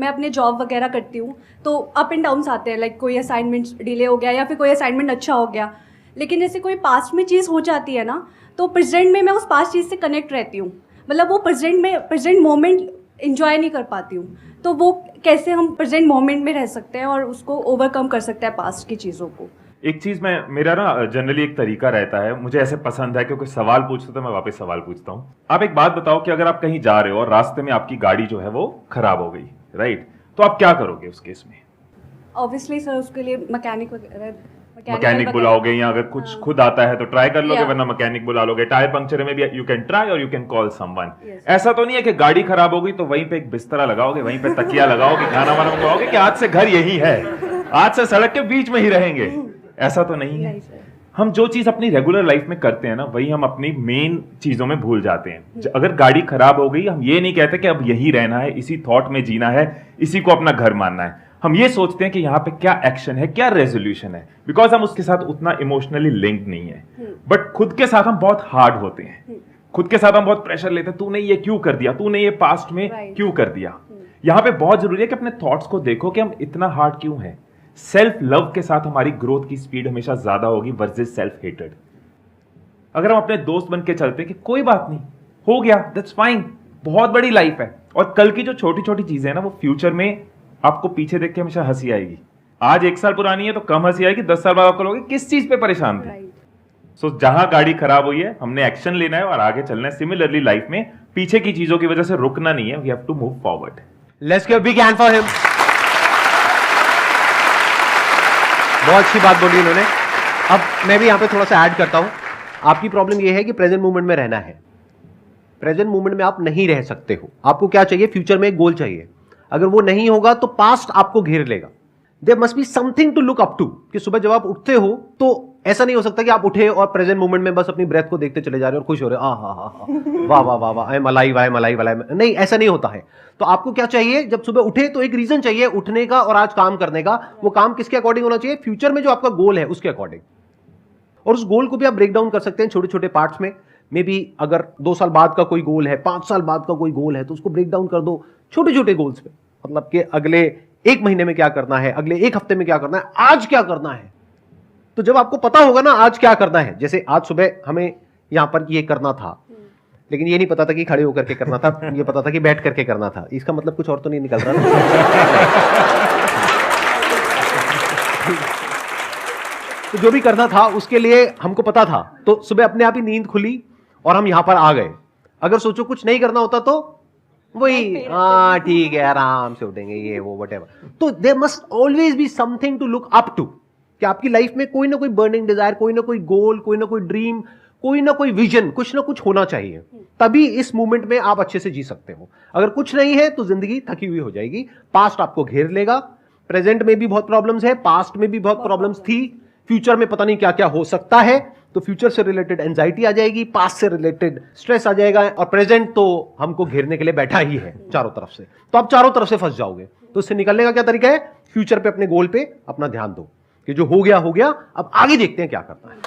मैं अपने जॉब वगैरह करती हूँ तो अप एंड डाउन्स आते हैं, लाइक कोई असाइनमेंट डिले हो गया या फिर कोई असाइनमेंट अच्छा हो गया, लेकिन जैसे कोई पास्ट में चीज़ हो जाती है ना, तो प्रेजेंट में मैं उस पास्ट चीज़ से कनेक्ट रहती हूँ, मतलब वो प्रेजेंट मोमेंट इंजॉय नहीं कर पाती हूँ। तो वो कैसे हम प्रेजेंट मोमेंट में रह सकते हैं और उसको ओवरकम कर सकते हैं पास्ट की चीज़ों को। एक चीज मेरा ना जनरली एक तरीका रहता है, मुझे ऐसे पसंद है क्योंकि सवाल पूछते तो मैं वापस सवाल पूछता हूँ। आप एक बात बताओ कि अगर आप कहीं जा रहे हो और रास्ते में आपकी गाड़ी जो है वो खराब हो गई, राइट, तो आप क्या करोगे उस केस में? ऑब्वियसली सर उसके लिए मैकेनिक बुलाओगे, या अगर कुछ खुद आता है तो ट्राई कर लोगे, वरना मैकेनिक बुला लोगे। टायर पंक्चर में भी यू कैन ट्राई और यू कैन कॉल समवन। ऐसा तो नहीं है कि गाड़ी खराब हो गई तो वहीं पे एक बिस्तरा लगाओगे, वहीं पे तकिया लगाओगे, खाना वाना मंगवाओगे कि आज से घर यही है, आज से सड़क के बीच में ही रहेंगे। ऐसा तो नहीं है। हम जो चीज अपनी रेगुलर लाइफ में करते हैं ना, वही हम अपनी मेन चीजों में भूल जाते हैं। अगर गाड़ी खराब हो गई, हम ये नहीं कहते कि अब यही रहना है, इसी थॉट में जीना है, इसी को अपना घर मानना है। हम ये सोचते हैं कि यहाँ पे क्या एक्शन है, क्या रेजोल्यूशन है, बिकॉज हम उसके साथ उतना इमोशनली लिंक नहीं है। बट खुद के साथ हम बहुत हार्ड होते हैं, खुद के साथ हम बहुत प्रेशर लेते हैं, तूने ये क्यों कर दिया, तूने ये पास्ट में क्यों कर दिया। यहाँ पे बहुत जरूरी है कि अपने थॉट्स को देखो कि हम इतना हार्ड क्यों हैं। सेल्फ लव के साथ हमारी ग्रोथ की स्पीड हमेशा ज्यादा होगी वर्सेस सेल्फ हेटेड। अगर हम अपने दोस्त बन के चलते हैं कि कोई बात नहीं, हो गया, दैट्स फाइन, बहुत बड़ी लाइफ है, और कल की जो छोटी छोटी चीजें हैं ना, वो फ्यूचर में आपको पीछे देख के हमेशा हंसी आएगी। आज 1 साल पुरानी है तो कम हंसी आएगी, 10 साल बाद आप कहोगे किस चीज पे परेशान थे। सो जहां गाड़ी खराब हुई है, हमने एक्शन लेना है और आगे चलना है। सिमिलरली लाइफ में पीछे की चीजों की वजह से रुकना नहीं है, we have to move forward. Let's give a big hand for him. बहुत अच्छी बात बोली इन्होंने। अब मैं भी यहां पे थोड़ा सा ऐड करता हूं। आपकी प्रॉब्लम यह है कि प्रेजेंट मोमेंट में रहना है। प्रेजेंट मोमेंट में आप नहीं रह सकते हो। आपको क्या चाहिए? फ्यूचर में एक गोल चाहिए। अगर वो नहीं होगा तो पास्ट आपको घेर लेगा। There must be something to look up to, कि सुबह जब आप उठते हो तो ऐसा नहीं हो सकता कि आप उठे और प्रेजेंट मोमेंट में बस अपनी ब्रेथ को देखते चले जा रहे हो और खुश हो रहे हो, वाह वाह वाह वाह, I am alive, I am alive, alive. नहीं, ऐसा नहीं होता है। तो आपको क्या चाहिए? जब सुबह उठे तो एक रीजन चाहिए उठने का और आज काम करने का। वो काम किसके अकॉर्डिंग होना चाहिए? फ्यूचर में जो आपका गोल है उसके अकॉर्डिंग। और उस गोल को भी आप ब्रेक डाउन कर सकते हैं छोटे छोटे पार्ट्स में। मे बी अगर 2 साल बाद का कोई गोल है, 5 साल बाद का कोई गोल है, तो उसको ब्रेक डाउन कर दो छोटे छोटे गोल्स पे। मतलब कि अगले 1 महीने में क्या करना है, अगले 1 हफ्ते में क्या करना है, आज क्या करना है। तो जब आपको पता होगा ना आज क्या करना है, जैसे आज सुबह हमें यहां पर ये करना था, लेकिन ये नहीं पता था कि खड़े होकर के करना था, ये पता था कि बैठ करके करना था। इसका मतलब कुछ और तो नहीं निकल रहा ना। तो जो भी करना था उसके लिए हमको पता था, तो सुबह अपने आप ही नींद खुली और हम यहां पर आ गए। अगर सोचो कुछ नहीं करना होता तो वही, हाँ ठीक है, आराम से उठेंगे, ये वो व्हाटएवर। तो there must always be something to look up to, कि आपकी लाइफ में कोई ना कोई बर्निंग डिजायर, कोई ना कोई गोल, कोई ना कोई ड्रीम, कोई ना कोई विजन, कुछ ना कुछ होना चाहिए। तभी इस मूवमेंट में आप अच्छे से जी सकते हो। अगर कुछ नहीं है तो जिंदगी थकी हुई हो जाएगी। पास्ट आपको घेर लेगा। प्रेजेंट में भी बहुत प्रॉब्लम्स है, पास्ट में भी बहुत प्रॉब्लम्स थी, फ्यूचर में पता नहीं क्या क्या हो सकता है। तो फ्यूचर से रिलेटेड एंजाइटी आ जाएगी, पास्ट से रिलेटेड स्ट्रेस आ जाएगा, और प्रेजेंट तो हमको घेरने के लिए बैठा ही है चारों तरफ से। तो आप चारों तरफ से फंस जाओगे। तो इससे निकलने का क्या तरीका है? फ्यूचर पे, अपने गोल पे अपना ध्यान दो कि जो हो गया हो गया, अब आगे देखते हैं क्या करना है।